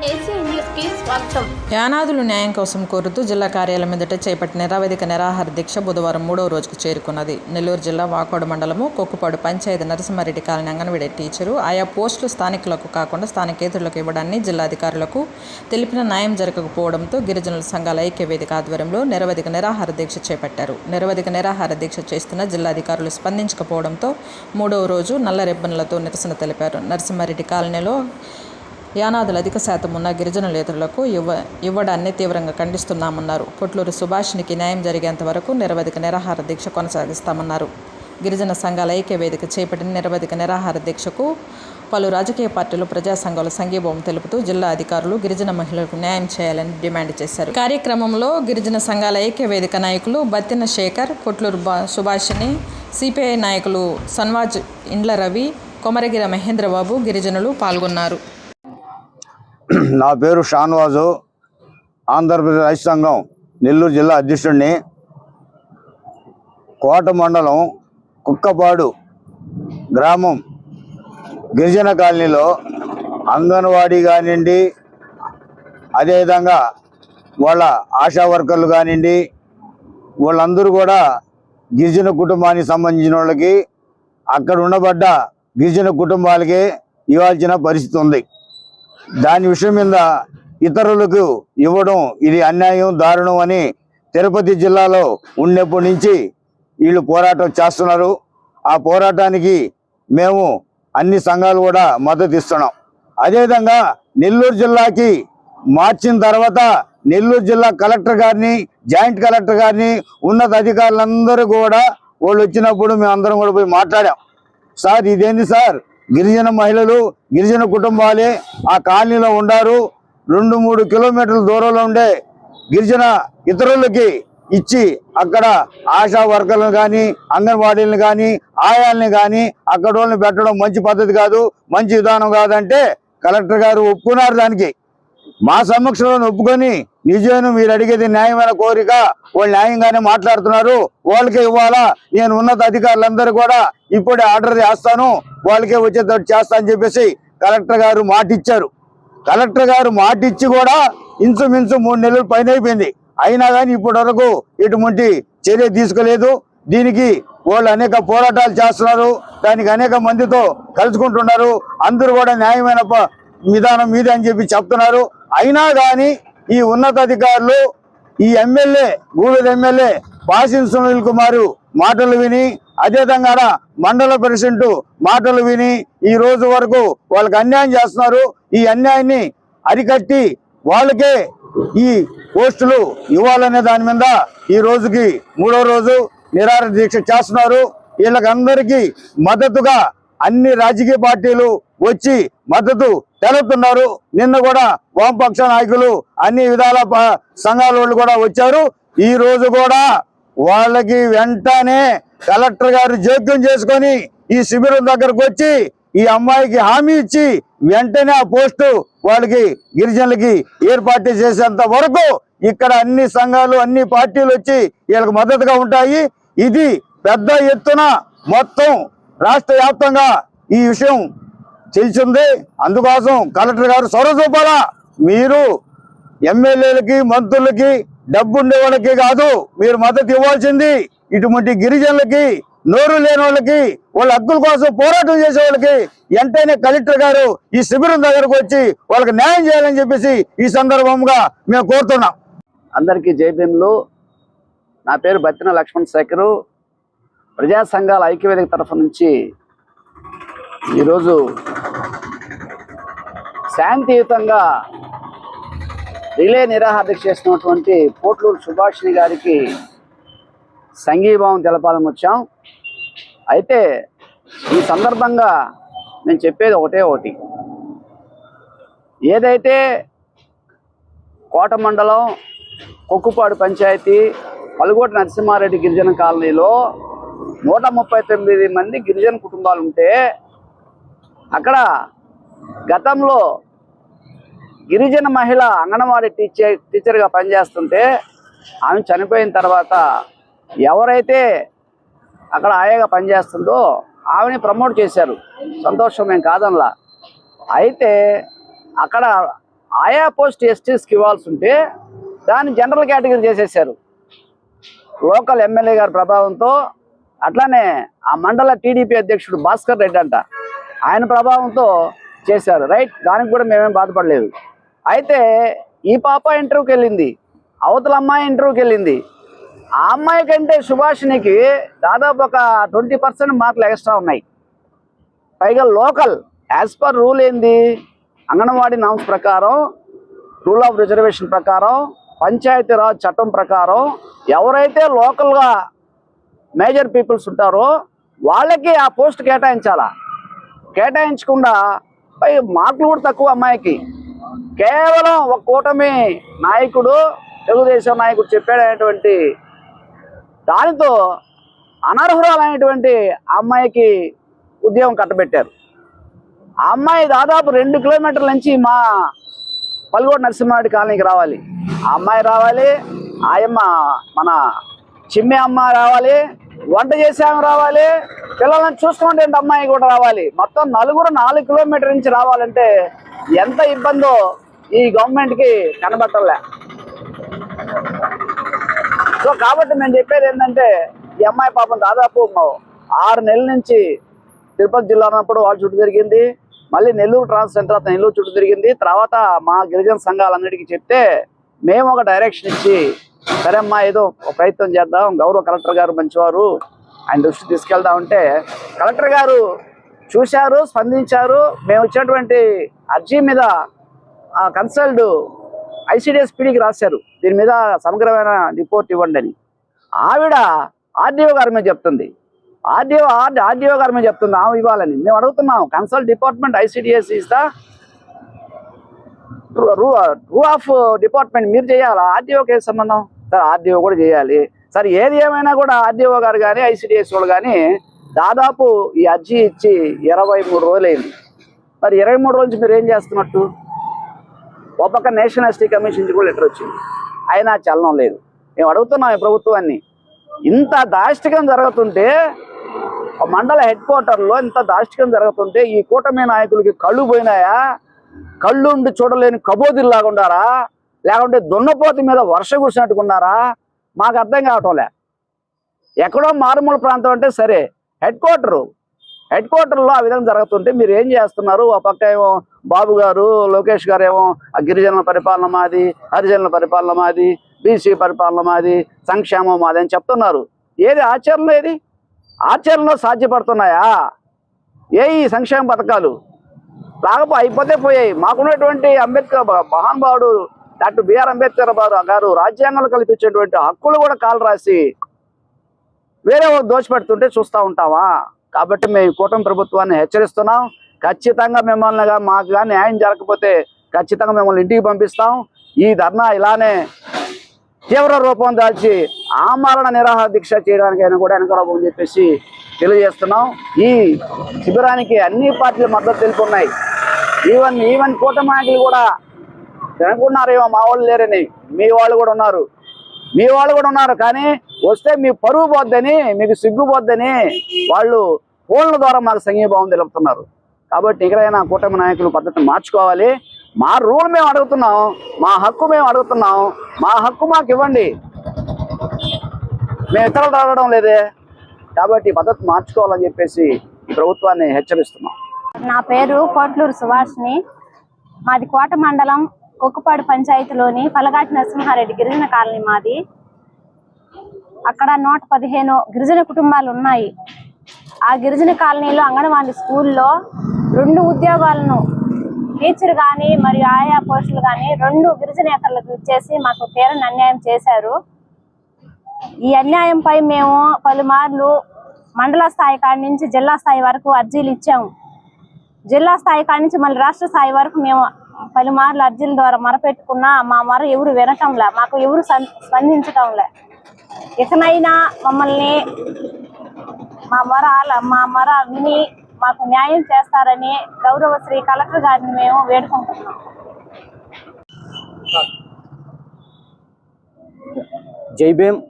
AC news కి స్వాగతం. యానాదులు న్యాయం కోసం కోరుతూ జిల్లా కార్యాలయం ఎదుట చేపట్టిన నిరవధిక నిరాహార దీక్ష బుధవారం 3వ రోజుకు చేరుకున్నది. నెల్లూరు జిల్లా వాకోడు మండలము కొక్కుపాడు పంచాయతీ నరసింహారెడ్డి కాలనీ అంగన్వాడీ టీచరు ఆయా పోస్టులు స్థానికులకు కాకుండా స్థానికేతరులకు ఇవ్వడాన్ని జిల్లా అధికారులకు తెలిపిన న్యాయం జరగకపోవడంతో గిరిజనుల సంఘాల ఐక్య వేదిక ఆధ్వర్యంలో నిరవధిక నిరాహార దీక్ష చేపట్టారు. నిరవధిక నిరాహార దీక్ష చేస్తున్న జిల్లా అధికారులు స్పందించకపోవడంతో 3వ రోజు నల్ల రిబ్బన్లతో నిరసన తెలిపారు. నరసింహారెడ్డి కాలనీలో యానాదులు అధిక శాతం ఉన్న గిరిజనులేతరులకు ఇవ్వడాన్ని తీవ్రంగా ఖండిస్తున్నామన్నారు. పొట్లూరు సుభాష్నికి న్యాయం జరిగేంత వరకు నిరవధిక నిరాహార దీక్ష కొనసాగిస్తామన్నారు. గిరిజన సంఘాల ఐక్య వేదిక చేపట్టిన నిరవధిక నిరాహార దీక్షకు పలు రాజకీయ పార్టీలు ప్రజా సంఘాలు సంఘీభావం తెలుపుతూ జిల్లా అధికారులు గిరిజన మహిళలకు న్యాయం చేయాలని డిమాండ్ చేశారు. కార్యక్రమంలో గిరిజన సంఘాల ఐక్య వేదిక నాయకులు బత్తిన శేఖర్, పొట్లూరు సుభాషిని, సిపిఐ నాయకులు సన్వాజ్ ఇండ్ల రవి, కొమరగిర మహేంద్రబాబు గిరిజనులు పాల్గొన్నారు. నా పేరు షాన్వాజు, ఆంధ్రప్రదేశ్ రైతు సంఘం నెల్లూరు జిల్లా అధ్యక్షుడిని. కోట మండలం కుక్కపాడు గ్రామం గిరిజన కాలనీలో అంగన్వాడీ కానివ్వండి, అదేవిధంగా వాళ్ళ ఆశా వర్కర్లు కానివ్వండి, వాళ్ళందరూ కూడా గిరిజన కుటుంబానికి సంబంధించిన వాళ్ళకి అక్కడ ఉండబడ్డ గిరిజన కుటుంబాలకి ఇవ్వాల్సిన పరిస్థితి ఉంది. దాని విషయం మీద ఇతరులకు ఇవ్వడం ఇది అన్యాయం, దారుణం అని తిరుపతి జిల్లాలో ఉన్నప్పటి నుంచి వీళ్ళు పోరాటం చేస్తున్నారు. ఆ పోరాటానికి మేము అన్ని సంఘాలు కూడా మద్దతు ఇస్తున్నాం. అదేవిధంగా నెల్లూరు జిల్లాకి మార్చిన తర్వాత నెల్లూరు జిల్లా కలెక్టర్ గారిని, జాయింట్ కలెక్టర్ గారిని, ఉన్నత అధికారులందరూ కూడా వాళ్ళు వచ్చినప్పుడు మేమందరం కూడా పోయి మాట్లాడాం. సార్ ఇదేంది సార్, గిరిజన మహిళలు గిరిజన కుటుంబాలే ఆ కాలనీలో ఉండారు, 2-3 కిలోమీటర్ల దూరంలో ఉండే గిరిజన ఇతరులకి ఇచ్చి అక్కడ ఆశా వర్కర్లను కానీ, అంగన్వాడీలను కానీ, ఆయాల్ని కానీ అక్కడ వాళ్ళని పెట్టడం మంచి పద్ధతి కాదు, మంచి విధానం కాదంటే కలెక్టర్ గారు ఒప్పుకున్నారు. దానికి మా సమక్షంలో ఒప్పుకొని నిజమే మీరు అడిగేది న్యాయమైన కోరిక, వాళ్ళు న్యాయంగానే మాట్లాడుతున్నారు, వాళ్ళకే ఇవ్వాలా, నేను ఉన్నత అధికారులందరూ కూడా ఇప్పుడే ఆర్డర్ చేస్తాను, వాళ్ళకే వచ్చేటట్టు చేస్తా అని చెప్పేసి కలెక్టర్ గారు మాట ఇచ్చారు. కలెక్టర్ గారు మాట ఇచ్చి కూడా ఇంచుమించు 3 నెలలు పైన అయిపోయింది. అయినా కానీ ఇప్పటి వరకు ఎటువంటి చర్య తీసుకోలేదు. దీనికి వాళ్ళు అనేక పోరాటాలు చేస్తున్నారు, దానికి అనేక మందితో కలుసుకుంటున్నారు, అందరూ కూడా న్యాయమైన విధానం మీదే అని చెప్పి చెప్తున్నారు. అయినా కానీ ఈ ఉన్నత అధికారులు ఈ ఎమ్మెల్యే గూడూరు ఎమ్మెల్యే పాసిన్ సునీల్ కుమార్ మాటలు విని, అదేవిధంగా మండల ప్రెసిడెంట్ మాటలు విని ఈ రోజు వరకు వాళ్ళకి అన్యాయం చేస్తున్నారు. ఈ అన్యాయాన్ని అరికట్టి వాళ్ళకే ఈ పోస్టులు ఇవ్వాలనే దాని మీద ఈ రోజుకి 3వ రోజు నిరాహార దీక్ష చేస్తున్నారు. వీళ్ళకందరికీ మద్దతుగా అన్ని రాజకీయ పార్టీలు వచ్చి మద్దతు తెలుపుతున్నారు. నిన్న కూడా వామపక్ష నాయకులు, అన్ని విధాల సంఘాల వాళ్ళు కూడా వచ్చారు. ఈ రోజు కూడా వాళ్ళకి వెంటనే కలెక్టర్ గారు జోక్యం చేసుకొని ఈ శిబిరం దగ్గరకు వచ్చి ఈ అమ్మాయికి హామీ ఇచ్చి వెంటనే ఆ పోస్టు వాళ్ళకి గిరిజనులకి ఏర్పాటు చేసేంత వరకు ఇక్కడ అన్ని సంఘాలు, అన్ని పార్టీలు వచ్చి వీళ్ళకి మద్దతుగా ఉంటాయి. ఇది పెద్ద ఎత్తున మొత్తం రాష్ట్ర వ్యాప్తంగా ఈ విషయం తెలిసింది. అందుకోసం కలెక్టర్ గారు చొరవ చూపాలా. మీరు ఎమ్మెల్యేలకి, మంత్రులకి, డబ్బుండే వాళ్ళకి కాదు మీరు మద్దతు ఇవ్వాల్సింది ఇటువంటి గిరిజనులకి, నోరు లేని వాళ్ళకి, వాళ్ళ హక్కుల కోసం పోరాటం చేసే వాళ్ళకి వెంటనే కలెక్టర్ గారు ఈ శిబిరం దగ్గరకు వచ్చి వాళ్ళకి న్యాయం చేయాలని చెప్పేసి ఈ సందర్భంగా మేము కోరుతున్నాం. అందరికీ జైభీములు. నా పేరు బత్తిన లక్ష్మణ్ శేఖరు. ప్రజా సంఘాల ఐక్యవేదిక తరఫు నుంచి ఈరోజు శాంతియుతంగా రిలే నిరాహార దీక్ష చేసినటువంటి పోట్లూరు సుభాషిణి గారికి సంఘీభావం తెలపాలని వచ్చాం. అయితే ఈ సందర్భంగా నేను చెప్పేది ఒకటి, ఏదైతే కోట మండలం కొక్కుపాడు పంచాయతీ పలుగోటి నరసింహారెడ్డి గిరిజన కాలనీలో 139 మంది గిరిజన కుటుంబాలు ఉంటే అక్కడ గతంలో గిరిజన మహిళ అంగన్వాడీ టీచర్గా పనిచేస్తుంటే ఆమె చనిపోయిన తర్వాత ఎవరైతే అక్కడ ఆయాగా పనిచేస్తుందో ఆమెని ప్రమోట్ చేశారు. సంతోషం, మేము కాదనలా. అయితే అక్కడ ఆయా పోస్ట్ ఎస్టీస్కి ఇవ్వాల్సి ఉంటే దాన్ని జనరల్ కేటగిరీ చేసేసారు. లోకల్ ఎమ్మెల్యే గారి ప్రభావంతో, అట్లానే ఆ మండల టీడీపీ అధ్యక్షుడు భాస్కర్ రెడ్డి అంట, ఆయన ప్రభావంతో చేశారు. రైట్, దానికి కూడా మేమేం బాధపడలేదు. అయితే ఈ పాప ఇంటర్వ్యూకి వెళ్ళింది, అవతల అమ్మాయి ఇంటర్వ్యూకి వెళ్ళింది. ఆ అమ్మాయి కంటే సుభాషిణికి దాదాపు ఒక 20% మార్కులు ఎక్స్ట్రా ఉన్నాయి. పైగా లోకల్ యాజ్ పర్ రూల్ ఏంది, అంగన్వాడీ నామ్స్ ప్రకారం, రూల్ ఆఫ్ రిజర్వేషన్ ప్రకారం, పంచాయతీరాజ్ చట్టం ప్రకారం ఎవరైతే లోకల్గా మేజర్ పీపుల్స్ ఉంటారో వాళ్ళకి ఆ పోస్ట్ కేటాయించాలా. కేటాయించకుండా పై మార్కులు కూడా తక్కువ అమ్మాయికి. కేవలం ఒక కూటమి నాయకుడు, తెలుగుదేశం నాయకుడు చెప్పాడనేటువంటి దానితో అనర్హురాలైనటువంటి అమ్మాయికి ఉద్యోగం కట్టబెట్టారు. ఆ అమ్మాయి దాదాపు 2 కిలోమీటర్ల నుంచి మా పల్గోడు నరసింహారెడ్డి కాలనీకి రావాలి. ఆ అమ్మాయి రావాలి, ఆయమ్మ మన చిమ్మె అమ్మ రావాలి, వంట చేసే ఆమె రావాలి, పిల్లలను చూసుకుంటే అమ్మాయి కూడా రావాలి. మొత్తం నలుగురు 4 కిలోమీటర్ల నుంచి రావాలంటే ఎంత ఇబ్బందో ఈ గవర్నమెంట్కి కనబట్టలే. సో కాబట్టి మేము చెప్పేది ఏంటంటే, ఈ అమ్మాయి పాపం దాదాపు 6 నెలల నుంచి తిరుపతి జిల్లా ఉన్నప్పుడు వాళ్ళు చుట్టూ తిరిగింది, మళ్ళీ నెల్లూరు ట్రాన్స్ఫర్ అయిన తర్వాత నెల్లూరు చుట్టూ తిరిగింది. తర్వాత మా గిరిజన సంఘాలన్నిటికీ చెప్తే మేము ఒక డైరెక్షన్ ఇచ్చి, సరే అమ్మా ఏదో ఒక ప్రయత్నం చేద్దాం, గౌరవ కలెక్టర్ గారు మంచివారు, ఆయన దృష్టి తీసుకెళ్దామంటే కలెక్టర్ గారు చూశారు, స్పందించారు. మేము ఇచ్చినటువంటి అర్జీ మీద కన్సల్డ్ ఐసిడిఎస్ పీడీకి రాశారు, దీని మీద సమగ్రమైన రిపోర్ట్ ఇవ్వండి అని. ఆవిడ ఆర్డీఓ గారి మీద చెప్తుంది, ఆర్డీఓ గారి మీద చెప్తుంది ఆమె ఇవ్వాలని. మేము అడుగుతున్నాం, consult department ICDS is the రూ ఆఫ్ డిపార్ట్మెంట్, మీరు చేయాలా, ఆర్డీఓకి ఏ సంబంధం సార్? ఆర్డీఓ కూడా చేయాలి సార్. ఏది ఏమైనా కూడా ఆర్డీఓ గారు కానీ ఐసిడిఎస్ వాళ్ళు కానీ దాదాపు ఈ అర్జీ ఇచ్చి 23 రోజులైంది. మరి 23 రోజుల నుంచి మీరు ఏం చేస్తున్నట్టు? ఒక పక్క నేషనల్ ఎస్టీ కమిషన్ నుంచి కూడా లెటర్ వచ్చింది, అయినా చలనం లేదు. మేము అడుగుతున్నాం ఈ ప్రభుత్వాన్ని, ఇంత దాష్టికం జరుగుతుంటే, మండల హెడ్ క్వార్టర్లో ఇంత దాష్టికం జరుగుతుంటే ఈ కూటమి నాయకులకి కళ్ళు పోయినాయా? కళ్ళు ఉండి చూడలేని కబోదిల్లాగా ఉండారా, లేకుంటే దున్నపోతి మీద వర్ష కురిసినట్టుకున్నారా? మాకు అర్థం కావటంలే. ఎక్కడో మారుమూల ప్రాంతం అంటే సరే, హెడ్ క్వార్టర్లో ఆ విధంగా జరుగుతుంటే మీరు ఏం చేస్తున్నారు? ఆ పక్క ఏమో బాబు గారు, లోకేష్ గారు ఏమో ఆ గిరిజనుల పరిపాలన మాది, హరిజనుల పరిపాలన మాది, బీసీ పరిపాలన మాది, సంక్షేమం మాది అని చెప్తున్నారు. ఏది ఆచరణలో? ఏది ఆచరణలో సాధ్యపడుతున్నాయా? ఈ సంక్షేమ పథకాలు రాకపోతే అయిపోతే పోయాయి. మాకున్నటువంటి అంబేద్కర్ మహానుభావుడు డాక్టర్ బిఆర్ అంబేద్కర్ గారు రాజ్యాంగంలో కల్పించేటువంటి హక్కులు కూడా కాలు రాసి వేరే దోచిపెడుతుంటే చూస్తూ ఉంటామా? కాబట్టి మేము కూటమి ప్రభుత్వాన్ని హెచ్చరిస్తున్నాం. ఖచ్చితంగా మిమ్మల్ని మాకు కానీ న్యాయం జరగకపోతే ఖచ్చితంగా మిమ్మల్ని ఇంటికి పంపిస్తాం. ఈ ధర్నా ఇలానే తీవ్ర రూపం దాల్చి ఆమరణ నిరాహార దీక్ష చేయడానికైనా కూడా వెనకరాబోని చెప్పేసి తెలియజేస్తున్నాం. ఈ శిబిరానికి అన్ని పార్టీలు మద్దతు తెలుపున్నాయి. ఈవెన్ కూటమి నాయకులు కూడా అనుకున్నారేమో మా వాళ్ళు లేరని, మీ వాళ్ళు కూడా ఉన్నారు. కానీ వస్తే మీ పరువు పోద్దని, మీకు సిగ్గుపోద్దని వాళ్ళు ఫోన్ల ద్వారా మాకు సంఘీభావం తెలుపుతున్నారు. కాబట్టి ఇకనైనా కూటమి నాయకులు పద్ధతిని మార్చుకోవాలి. మా రూల్ మేము అడుగుతున్నాం, మా హక్కు మేము అడుగుతున్నాం, మా హక్కు మాకు ఇవ్వండి. మేము ఇతరులు అడగడం లేదే. కాబట్టి పద్ధతి మార్చుకోవాలని చెప్పేసి ఈ ప్రభుత్వాన్ని హెచ్చరిస్తున్నాం. నా పేరు కోట్లూరు సుభాషిణి. మాది కోట మండలం కొక్కుపాడు పంచాయతీలోని పలగాటి నరసింహారెడ్డి గిరిజన కాలనీ మాది. అక్కడ 115 గిరిజన కుటుంబాలు ఉన్నాయి. ఆ గిరిజన కాలనీలో అంగన్వాడీ స్కూల్లో 2 ఉద్యోగాలను, టీచర్ కానీ మరియు ఆయా పోస్టులు కానీ 2 గిరిజనేతరులకు ఇచ్చేసి మాకు తీరని అన్యాయం చేశారు. ఈ అన్యాయంపై మేము పలుమార్లు మండల స్థాయి కాడి నుంచి జిల్లా స్థాయి వరకు అర్జీలు ఇచ్చాము. జిల్లా స్థాయి కాడి నుంచి మళ్ళీ రాష్ట్ర స్థాయి వరకు మేము పలుమార్లు అర్జీల ద్వారా మొరపెట్టుకున్నా మా మొర ఎవరు వినటంలే, మాకు ఎవరు స్పందించటంలే. ఇకనైనా మమ్మల్ని మా మొర విని మాకు న్యాయం చేస్తారని గౌరవ శ్రీ కలెక్టర్ గారిని మేము వేడుకుంటున్నాం. జై భీమ్.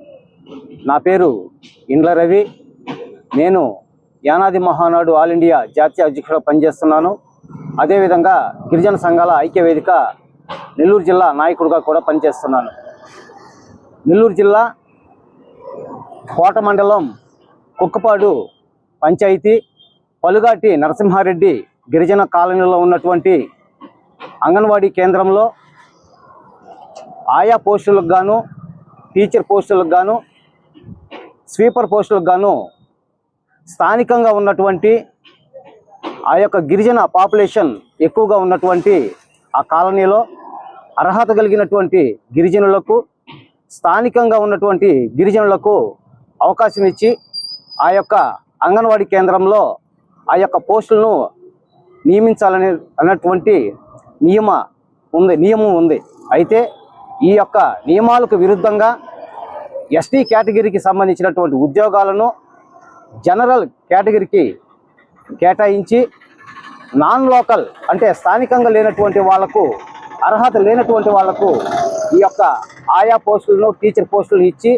నా పేరు ఇండ్ల రవి. నేను యానాది మహానాడు ఆల్ ఇండియా జాతీయ అధ్యక్షుడిగా పనిచేస్తున్నాను. అదేవిధంగా గిరిజన సంఘాల ఐక్య వేదిక నెల్లూరు జిల్లా నాయకుడిగా కూడా పనిచేస్తున్నాను. నెల్లూరు జిల్లా కోట మండలం కుక్కపాడు పంచాయతీ పలుగాటి నరసింహారెడ్డి గిరిజన కాలనీలో ఉన్నటువంటి అంగన్వాడీ కేంద్రంలో ఆయా పోస్టులకు గాను, టీచర్ పోస్టులకు గాను, స్వీపర్ పోస్టులకు గాను స్థానికంగా ఉన్నటువంటి ఆ యొక్క గిరిజన పాపులేషన్ ఎక్కువగా ఉన్నటువంటి ఆ కాలనీలో అర్హత కలిగినటువంటి గిరిజనులకు, స్థానికంగా ఉన్నటువంటి గిరిజనులకు అవకాశం ఇచ్చి ఆ యొక్క అంగన్వాడీ కేంద్రంలో ఆ యొక్క పోస్టులను నియమించాలని అన్నటువంటి నియమం ఉంది. అయితే ఈ యొక్క నియమాలకు విరుద్ధంగా ఎస్టీ కేటగిరీకి సంబంధించినటువంటి ఉద్యోగాలను జనరల్ కేటగిరీకి కేటాయించి నాన్ లోకల్ అంటే స్థానికంగా లేనటువంటి వాళ్లకు, అర్హత లేనటువంటి వాళ్లకు ఈ యొక్క ఆయా పోస్టులను, టీచర్ పోస్టులను ఇచ్చి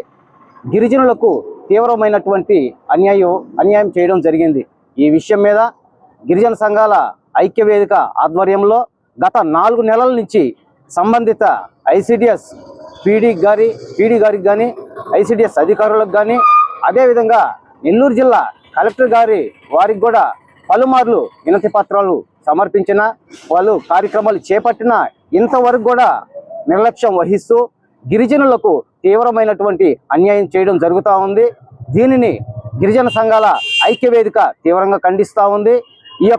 గిరిజనులకు తీవ్రమైనటువంటి అన్యాయం చేయడం జరిగింది. ఈ విషయం మీద గిరిజన సంఘాల ఐక్యవేదిక ఆధ్వర్యంలో గత 4 నెలల నుంచి సంబంధిత ఐసిడిఎస్ పీడీ గారికి కానీ, ఐసిడిఎస్ అధికారులకు కానీ, అదేవిధంగా నెల్లూరు జిల్లా కలెక్టర్ వారికి కూడా పలుమార్లు వినతి పత్రాలు సమర్పించిన, వాళ్ళు కార్యక్రమాలు చేపట్టిన ఇంతవరకు కూడా నిర్లక్ష్యం వహిస్తూ గిరిజనులకు తీవ్రమైనటువంటి అన్యాయం చేయడం జరుగుతూ ఉంది. దీనిని గిరిజన సంఘాల ఐక్యవేదిక తీవ్రంగా ఖండిస్తూ ఉంది. ఈ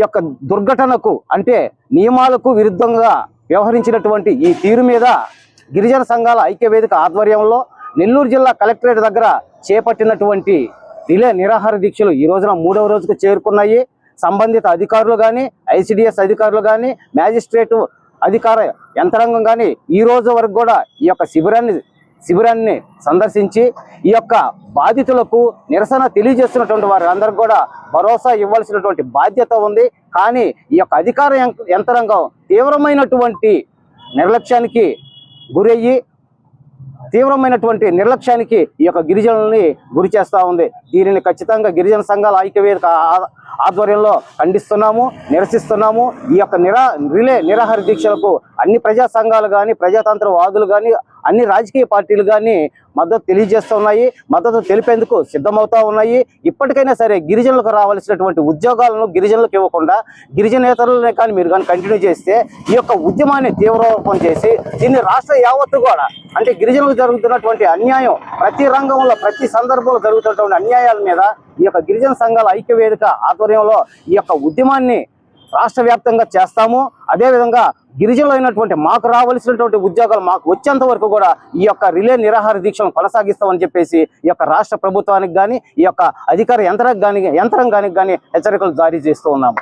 యొక్క దుర్ఘటనకు అంటే నియమాలకు విరుద్ధంగా వ్యవహరించినటువంటి ఈ తీరు మీద గిరిజన సంఘాల ఐక్యవేదిక ఆధ్వర్యంలో నెల్లూరు జిల్లా కలెక్టరేట్ దగ్గర చేపట్టినటువంటి రిలే నిరాహార దీక్షలు ఈ రోజున 3వ రోజుకు చేరుకున్నాయి. సంబంధిత అధికారులు కానీ, ఐసిడిఎస్ అధికారులు కానీ, మ్యాజిస్ట్రేటు అధికార యంత్రాంగం కానీ ఈ రోజు వరకు కూడా ఈ యొక్క శిబిరాన్ని సందర్శించి ఈ యొక్క బాధితులకు నిరసన తెలియజేస్తున్నటువంటి వారందరికీ కూడా భరోసా ఇవ్వాల్సినటువంటి బాధ్యత ఉంది. కానీ ఈ యొక్క అధికార యంత్రాంగం తీవ్రమైనటువంటి నిర్లక్ష్యానికి గురయ్యి ఈ యొక్క గిరిజనుల్ని గురి చేస్తూ ఉంది. దీనిని ఖచ్చితంగా గిరిజన సంఘాల ఐక్యవేదిక ఆధ్వర్యంలో ఖండిస్తున్నాము, నిరసిస్తున్నాము. ఈ యొక్క రిలే నిరాహార దీక్షలకు అన్ని ప్రజా సంఘాలు కానీ, ప్రజాతంత్రవాదులు కానీ, అన్ని రాజకీయ పార్టీలు కానీ మద్దతు తెలియజేస్తున్నాయి, మద్దతు తెలిపేందుకు సిద్ధమవుతా ఉన్నాయి. ఇప్పటికైనా సరే గిరిజనులకు రావాల్సినటువంటి ఉద్యోగాలను గిరిజనులకు ఇవ్వకుండా గిరిజనేతరులనే కానీ మీరు కానీ కంటిన్యూ చేస్తే ఈ యొక్క ఉద్యమాన్ని తీవ్రరూపం చేసి దీన్ని రాష్ట్ర యావత్తు కూడా అంటే గిరిజనులకు జరుగుతున్నటువంటి అన్యాయం, ప్రతి రంగంలో ప్రతి సందర్భంలో జరుగుతున్నటువంటి అన్యాయాల మీద ఈ యొక్క గిరిజన సంఘాల ఐక్యవేదిక ఆధ్వర్యంలో ఈ యొక్క ఉద్యమాన్ని రాష్ట్ర వ్యాప్తంగా చేస్తాము. అదేవిధంగా గిరిజనులు అయినటువంటి మాకు రావాల్సినటువంటి ఉద్యోగాలు మాకు వచ్చేంత వరకు కూడా ఈ యొక్క రిలే నిరాహార దీక్షను కొనసాగిస్తామని చెప్పేసి ఈ యొక్క రాష్ట్ర ప్రభుత్వానికి కానీ, ఈ యొక్క అధికార యంత్రాంగానికి కానీ హెచ్చరికలు జారీ చేస్తూ ఉన్నాము.